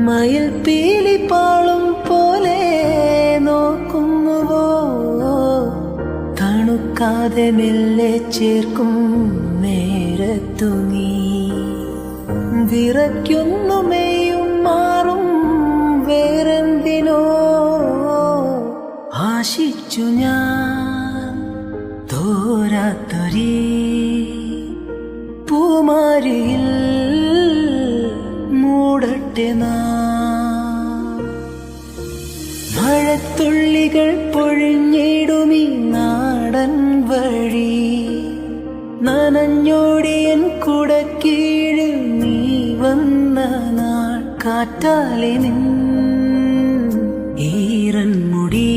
മയിൽ പീലിപ്പാളും പോലെ നോക്കുന്നുവോ, തണുക്കാതെ മെല്ലെ ചേർക്കും നേരത്തു നീ വിറയ്ക്കുന്നു മെയ്യും മാറും വേറെന്തിനോ ആശിച്ചു ഞാൻ തോരാത്തൊരീ പൂമാരിയിൽ മൂടട്ടെ മഴത്തുള്ളികൾ പൊഴിഞ്ഞിടുമീ നാടൻ വഴി നനഞ്ഞോടിയൻ കുടക്കീഴിൽ നീ വന്ന നാൾ കാറ്റാലെ നിൻ ഈറൻ മുടി